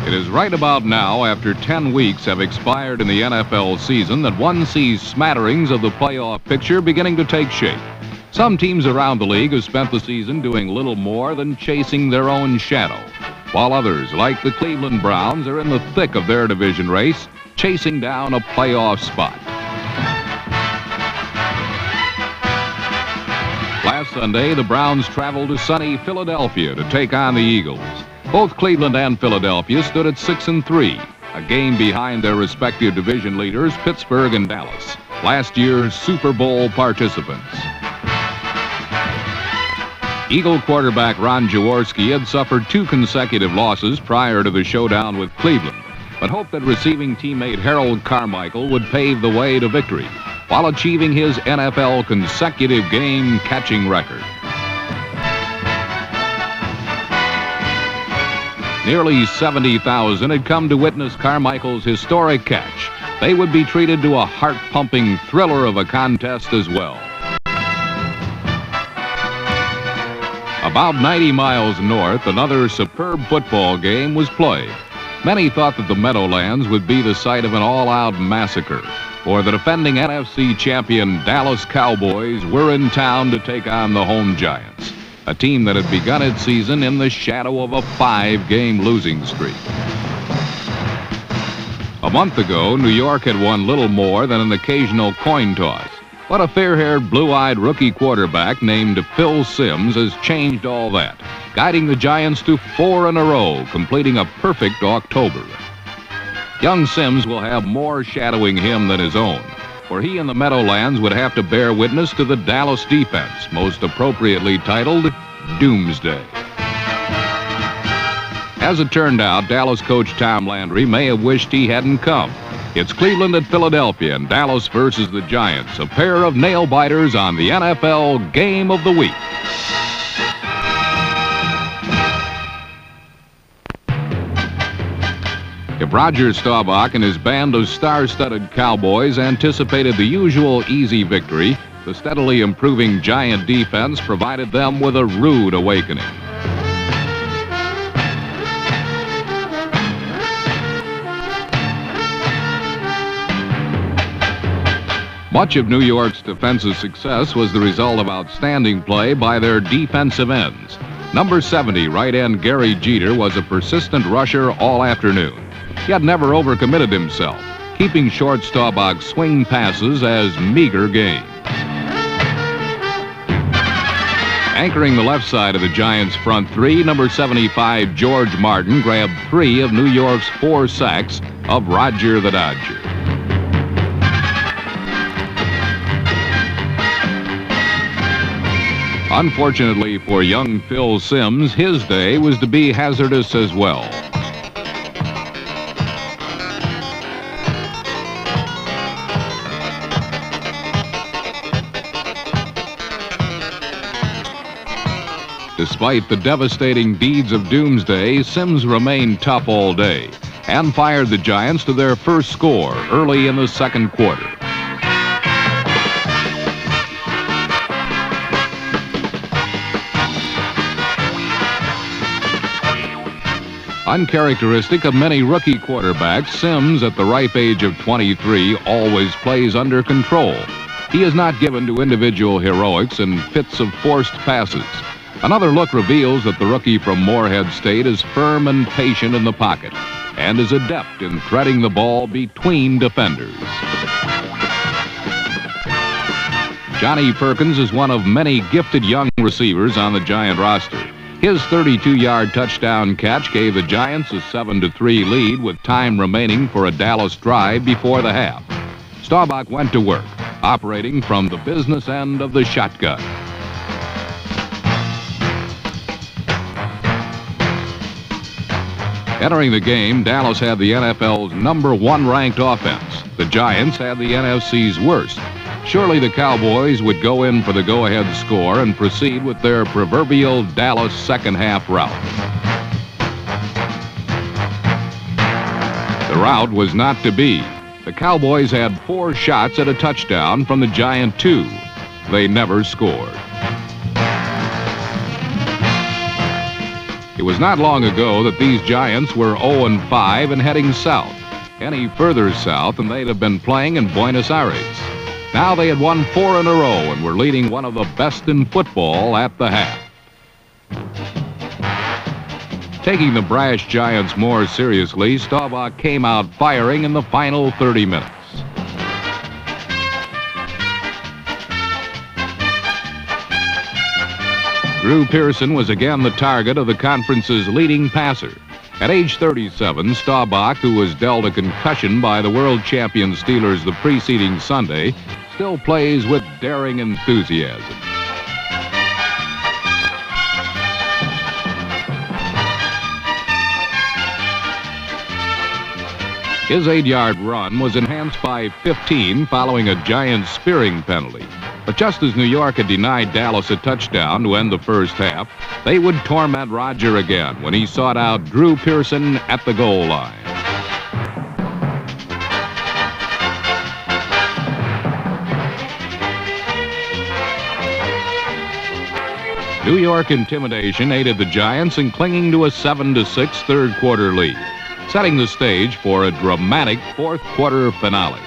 It is right about now, after 10 weeks have expired in the NFL season, that one sees smatterings of the playoff picture beginning to take shape. Some teams around the league have spent the season doing little more than chasing their own shadow, while others, like the Cleveland Browns, are in the thick of their division race, chasing down a playoff spot. Last Sunday, the Browns traveled to sunny Philadelphia to take on the Eagles. Both Cleveland and Philadelphia stood at 6-3, a game behind their respective division leaders, Pittsburgh and Dallas, last year's Super Bowl participants. Eagle quarterback Ron Jaworski had suffered 2 consecutive losses prior to the showdown with Cleveland, but hoped that receiving teammate Harold Carmichael would pave the way to victory while achieving his NFL consecutive game catching record. Nearly 70,000 had come to witness Carmichael's historic catch. They would be treated to a heart-pumping thriller of a contest as well. About 90 miles north, another superb football game was played. Many thought that the Meadowlands would be the site of an all-out massacre, for the defending NFC champion Dallas Cowboys were in town to take on the home Giants, a team that had begun its season in the shadow of a 5-game losing streak. A month ago, New York had won little more than an occasional coin toss, but a fair-haired, blue-eyed rookie quarterback named Phil Simms has changed all that, guiding the Giants to 4 in a row, completing a perfect October. Young Simms will have more shadowing him than his own, for he and the Meadowlands would have to bear witness to the Dallas defense, most appropriately titled Doomsday. As it turned out, Dallas coach Tom Landry may have wished he hadn't come. It's Cleveland at Philadelphia and Dallas versus the Giants, a pair of nail-biters on the NFL Game of the Week. If Roger Staubach and his band of star-studded Cowboys anticipated the usual easy victory, the steadily improving Giant defense provided them with a rude awakening. Much of New York's defensive success was the result of outstanding play by their defensive ends. Number 70 right end Gary Jeter was a persistent rusher all afternoon. He had never overcommitted himself, keeping short Staubach's swing passes as meager gain. Anchoring the left side of the Giants' front 3, number 75 George Martin grabbed 3 of New York's 4 sacks of Roger the Dodger. Unfortunately for young Phil Simms, his day was to be hazardous as well. Despite the devastating deeds of Doomsday, Simms remained tough all day and fired the Giants to their first score early in the second quarter. Uncharacteristic of many rookie quarterbacks, Simms, at the ripe age of 23, always plays under control. He is not given to individual heroics and fits of forced passes. Another look reveals that the rookie from Morehead State is firm and patient in the pocket and is adept in threading the ball between defenders. Johnny Perkins is one of many gifted young receivers on the Giant roster. His 32-yard touchdown catch gave the Giants a 7-3 lead with time remaining for a Dallas drive before the half. Staubach went to work, operating from the business end of the shotgun. Entering the game, Dallas had the NFL's number 1 ranked offense. The Giants had the NFC's worst. Surely the Cowboys would go in for the go-ahead score and proceed with their proverbial Dallas second-half rout. The rout was not to be. The Cowboys had 4 shots at a touchdown from the Giant 2. They never scored. It was not long ago that these Giants were 0-5 and heading south. Any further south and they'd have been playing in Buenos Aires. Now they had won 4 in a row and were leading one of the best in football at the half. Taking the brash Giants more seriously, Staubach came out firing in the final 30 minutes. Drew Pearson was again the target of the conference's leading passer. At age 37, Staubach, who was dealt a concussion by the world champion Steelers the preceding Sunday, still plays with daring enthusiasm. His 8-yard run was enhanced by 15 following a Giants spearing penalty. But just as New York had denied Dallas a touchdown to end the first half, they would torment Roger again when he sought out Drew Pearson at the goal line. New York intimidation aided the Giants in clinging to a 7-6 third-quarter lead, setting the stage for a dramatic fourth-quarter finale.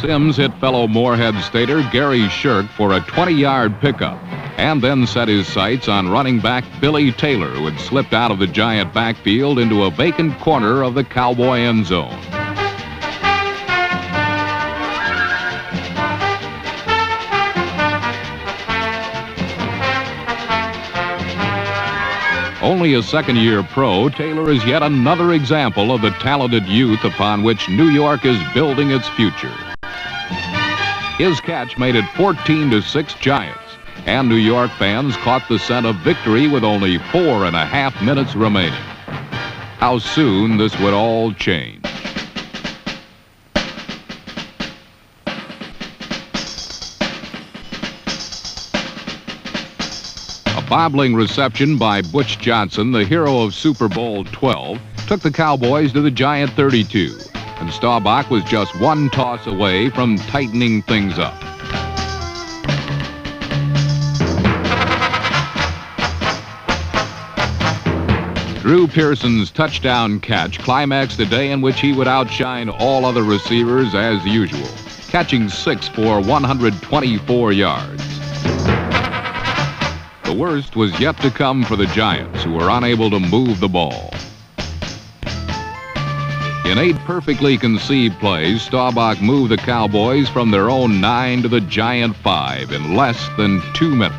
Sims hit fellow Moorhead Stater Gary Shirk for a 20-yard pickup and then set his sights on running back Billy Taylor, who had slipped out of the Giant backfield into a vacant corner of the Cowboy end zone. Only a second-year pro, Taylor is yet another example of the talented youth upon which New York is building its future. His catch made it 14-6 Giants, and New York fans caught the scent of victory with only 4.5 minutes remaining. How soon this would all change. A bobbling reception by Butch Johnson, the hero of Super Bowl 12, took the Cowboys to the Giant 32. And Staubach was just one toss away from tightening things up. Drew Pearson's touchdown catch climaxed a day in which he would outshine all other receivers as usual, catching 6 for 124 yards. The worst was yet to come for the Giants, who were unable to move the ball. In 8 perfectly conceived plays, Staubach moved the Cowboys from their own 9 to the Giant 5 in less than 2 minutes.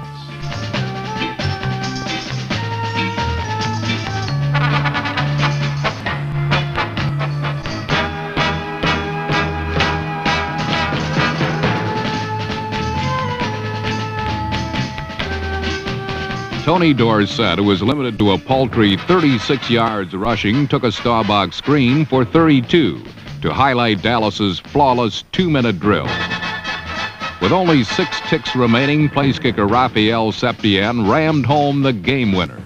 Tony Dorsett, who was limited to a paltry 36 yards rushing, took a Staubach screen for 32 to highlight Dallas's flawless 2-minute drill. With only 6 ticks remaining, place kicker Rafael Septien rammed home the game winner.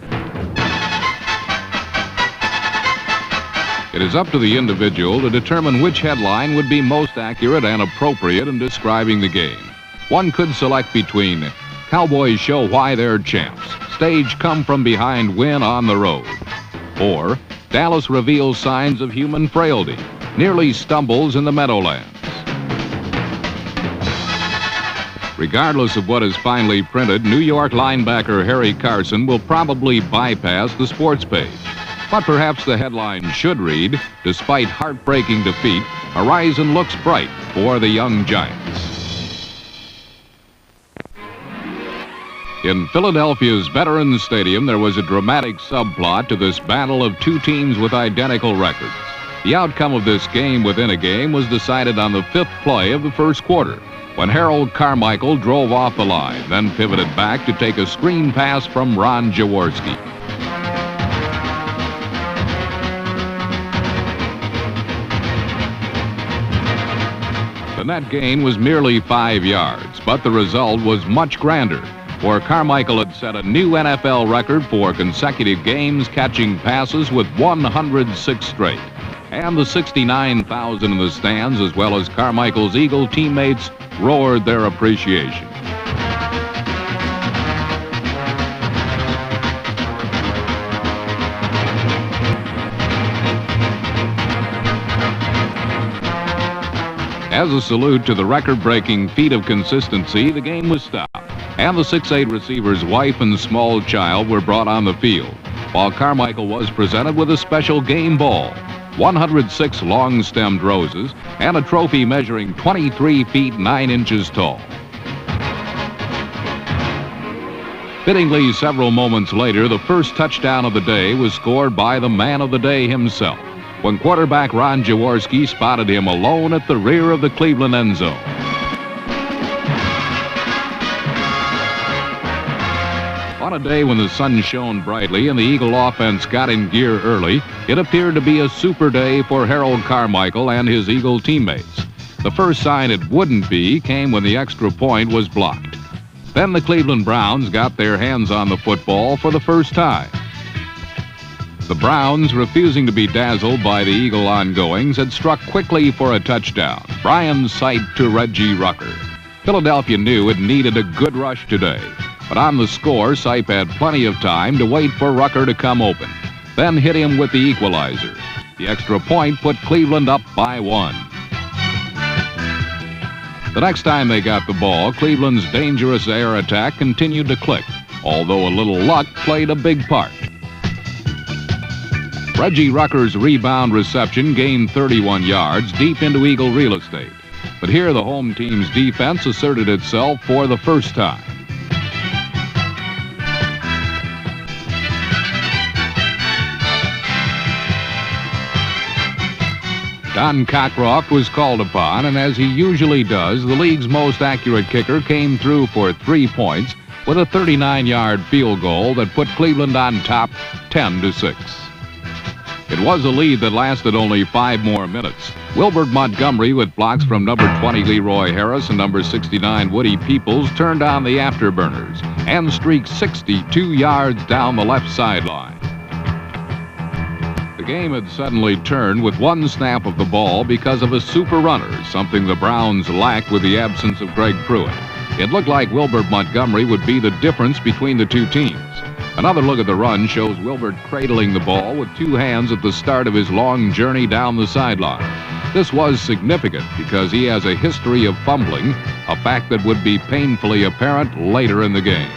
It is up to the individual to determine which headline would be most accurate and appropriate in describing the game. One could select between Cowboys show why they're champs, stage come from behind win on the road, or Dallas reveals signs of human frailty, nearly stumbles in the Meadowlands. Regardless of what is finally printed, New York linebacker Harry Carson will probably bypass the sports page. But perhaps the headline should read, despite heartbreaking defeat, horizon looks bright for the young Giants. In Philadelphia's Veterans Stadium, there was a dramatic subplot to this battle of 2 teams with identical records. The outcome of this game within a game was decided on the 5th play of the first quarter, when Harold Carmichael drove off the line, then pivoted back to take a screen pass from Ron Jaworski. The net gain was merely 5 yards, but the result was much grander, for Carmichael had set a new NFL record for consecutive games catching passes with 106 straight. And the 69,000 in the stands, as well as Carmichael's Eagle teammates, roared their appreciation. As a salute to the record-breaking feat of consistency, the game was stopped, and the 6'8" receiver's wife and small child were brought on the field, while Carmichael was presented with a special game ball, 106 long-stemmed roses, and a trophy measuring 23 feet 9 inches tall. Fittingly, several moments later, the first touchdown of the day was scored by the man of the day himself, when quarterback Ron Jaworski spotted him alone at the rear of the Cleveland end zone. On a day when the sun shone brightly and the Eagle offense got in gear early, it appeared to be a super day for Harold Carmichael and his Eagle teammates. The first sign it wouldn't be came when the extra point was blocked. Then the Cleveland Browns got their hands on the football for the first time. The Browns, refusing to be dazzled by the Eagle ongoings, had struck quickly for a touchdown. Brian Sipe to Reggie Rucker. Philadelphia knew it needed a good rush today. But on the score, Sipe had plenty of time to wait for Rucker to come open, then hit him with the equalizer. The extra point put Cleveland up by 1. The next time they got the ball, Cleveland's dangerous air attack continued to click, although a little luck played a big part. Reggie Rucker's rebound reception gained 31 yards deep into Eagle real estate. But here the home team's defense asserted itself for the first time. Don Cockcroft was called upon, and as he usually does, the league's most accurate kicker came through for 3 points with a 39-yard field goal that put Cleveland on top 10-6. It was a lead that lasted only 5 more minutes. Wilbert Montgomery, with blocks from number 20 Leroy Harris and number 69 Woody Peoples, turned on the afterburners and streaked 62 yards down the left sideline. The game had suddenly turned with one snap of the ball because of a super runner, something the Browns lacked with the absence of Greg Pruitt. It looked like Wilbert Montgomery would be the difference between the two teams. Another look at the run shows Wilbert cradling the ball with 2 hands at the start of his long journey down the sideline. This was significant because he has a history of fumbling, a fact that would be painfully apparent later in the game.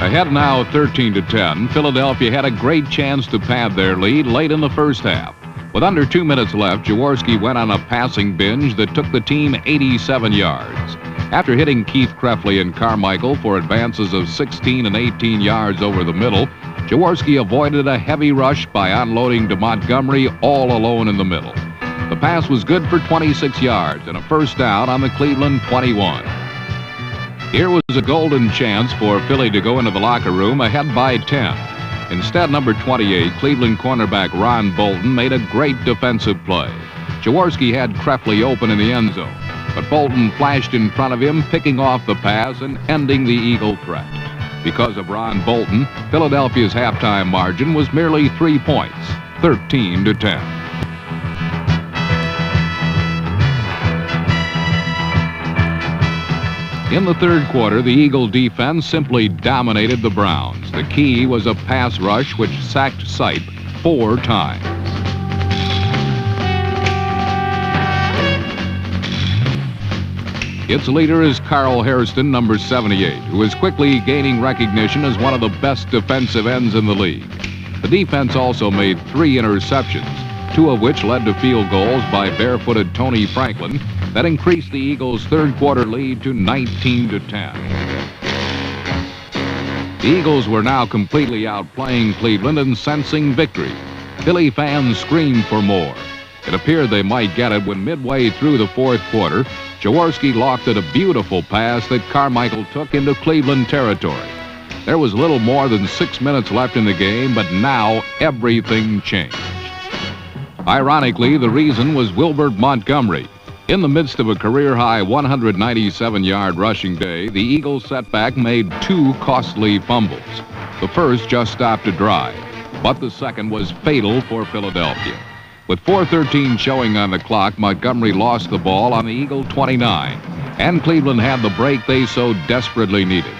Ahead now 13-10, Philadelphia had a great chance to pad their lead late in the first half. With under 2 minutes left, Jaworski went on a passing binge that took the team 87 yards. After hitting Keith Krefley and Carmichael for advances of 16 and 18 yards over the middle, Jaworski avoided a heavy rush by unloading to Montgomery all alone in the middle. The pass was good for 26 yards and a first down on the Cleveland 21. Here was a golden chance for Philly to go into the locker room ahead by 10. Instead, number 28, Cleveland cornerback Ron Bolton made a great defensive play. Jaworski had Krefley open in the end zone, but Bolton flashed in front of him, picking off the pass and ending the Eagle threat. Because of Ron Bolton, Philadelphia's halftime margin was merely 3 points, 13-10. In the third quarter, the Eagle defense simply dominated the Browns. The key was a pass rush which sacked Sipe 4 times. Its leader is Carl Hairston, number 78, who is quickly gaining recognition as one of the best defensive ends in the league. The defense also made 3 interceptions, 2 of which led to field goals by barefooted Tony Franklin, that increased the Eagles' third quarter lead to 19-10. The Eagles were now completely outplaying Cleveland and sensing victory. Philly fans screamed for more. It appeared they might get it when midway through the fourth quarter, Jaworski lofted a beautiful pass that Carmichael took into Cleveland territory. There was little more than 6 minutes left in the game, but now everything changed. Ironically, the reason was Wilbert Montgomery. In the midst of a career-high 197-yard rushing day, the Eagles setback made 2 costly fumbles. The first just stopped a drive, but the second was fatal for Philadelphia. With 4:13 showing on the clock, Montgomery lost the ball on the Eagle 29, and Cleveland had the break they so desperately needed.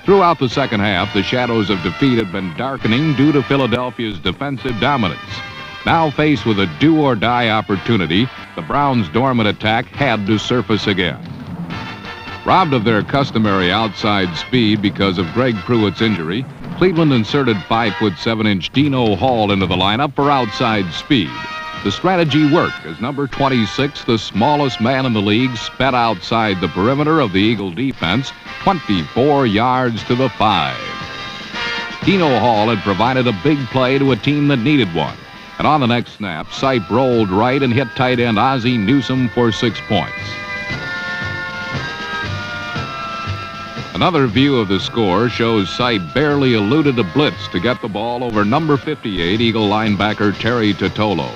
Throughout the second half, the shadows of defeat had been darkening due to Philadelphia's defensive dominance. Now faced with a do-or-die opportunity, the Browns' dormant attack had to surface again. Robbed of their customary outside speed because of Greg Pruitt's injury, Cleveland inserted 5'7" Dino Hall into the lineup for outside speed. The strategy worked as number 26, the smallest man in the league, sped outside the perimeter of the Eagle defense, 24 yards to the 5. Dino Hall had provided a big play to a team that needed one. And on the next snap, Sipe rolled right and hit tight end Ozzie Newsome for 6 points. Another view of the score shows Sipe barely eluded a blitz to get the ball over number 58 Eagle linebacker Terry Totolo.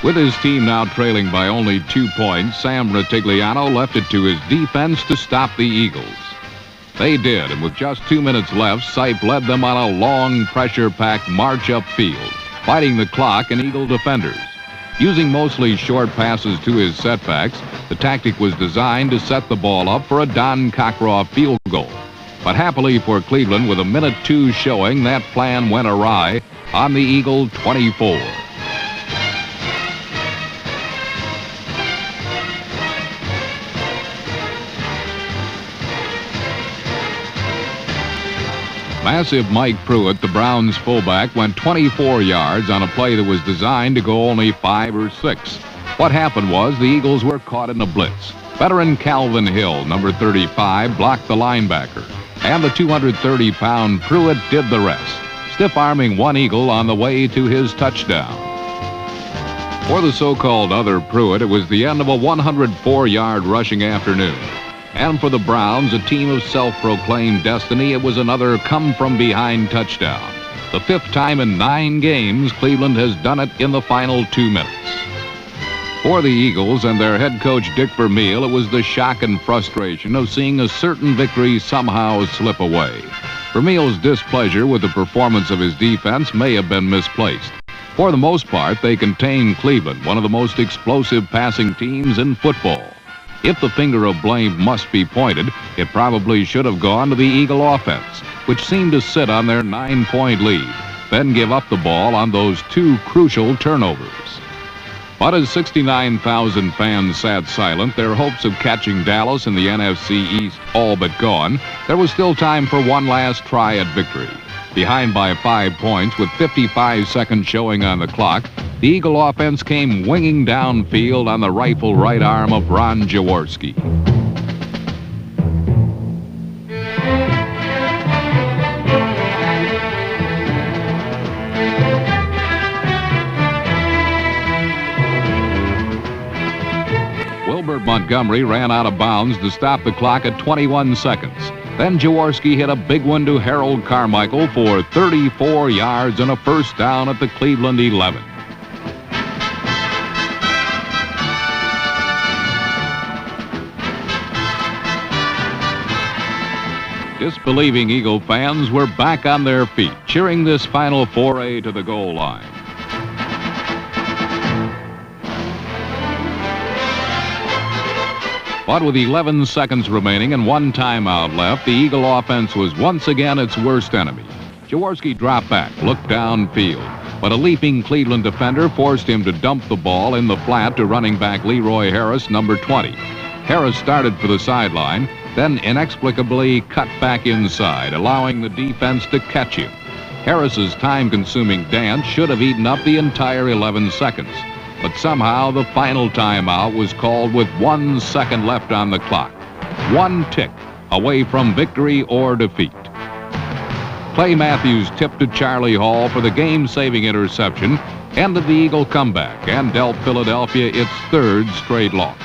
With his team now trailing by only 2 points, Sam Ratigliano left it to his defense to stop the Eagles. They did, and with just 2 minutes left, Sipe led them on a long, pressure-packed march upfield, fighting the clock and Eagle defenders. Using mostly short passes to his setbacks, the tactic was designed to set the ball up for a Don Cockroft field goal. But happily for Cleveland, with a minute 2 showing, that plan went awry on the Eagle 24. Massive Mike Pruitt, the Browns' fullback, went 24 yards on a play that was designed to go only 5 or 6. What happened was the Eagles were caught in a blitz. Veteran Calvin Hill, number 35, blocked the linebacker, and the 230-pound Pruitt did the rest, stiff-arming one Eagle on the way to his touchdown. For the so-called other Pruitt, it was the end of a 104-yard rushing afternoon. And for the Browns, a team of self-proclaimed destiny, it was another come-from-behind touchdown. The 5th time in 9 games, Cleveland has done it in the final 2 minutes. For the Eagles and their head coach Dick Vermeil, it was the shock and frustration of seeing a certain victory somehow slip away. Vermeil's displeasure with the performance of his defense may have been misplaced. For the most part, they contained Cleveland, one of the most explosive passing teams in football. If the finger of blame must be pointed, it probably should have gone to the Eagle offense, which seemed to sit on their 9-point lead, then give up the ball on those 2 crucial turnovers. But as 69,000 fans sat silent, their hopes of catching Dallas in the NFC East all but gone, there was still time for one last try at victory. Behind by 5 points with 55 seconds showing on the clock, the Eagle offense came winging downfield on the rifle right arm of Ron Jaworski. Wilbert Montgomery ran out of bounds to stop the clock at 21 seconds. Then Jaworski hit a big one to Harold Carmichael for 34 yards and a first down at the Cleveland 11. Disbelieving Eagle fans were back on their feet, cheering this final foray to the goal line. But with 11 seconds remaining and 1 timeout left, the Eagle offense was once again its worst enemy. Jaworski dropped back, looked downfield, but a leaping Cleveland defender forced him to dump the ball in the flat to running back Leroy Harris, number 20. Harris started for the sideline, then inexplicably cut back inside, allowing the defense to catch him. Harris's time-consuming dance should have eaten up the entire 11 seconds. But somehow the final timeout was called with 1 second left on the clock. 1 tick away from victory or defeat. Clay Matthews tipped to Charlie Hall for the game-saving interception, ended the Eagle comeback, and dealt Philadelphia its 3rd straight loss.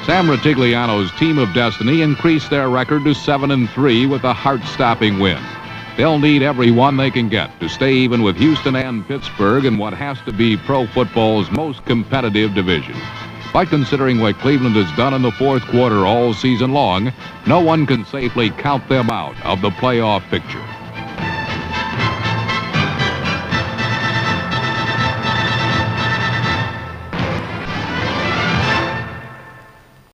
Sam Ratigliano's team of destiny increased their record to 7-3 with a heart-stopping win. They'll need everyone they can get to stay even with Houston and Pittsburgh in what has to be pro football's most competitive division. But considering what Cleveland has done in the 4th quarter all season long, no one can safely count them out of the playoff picture.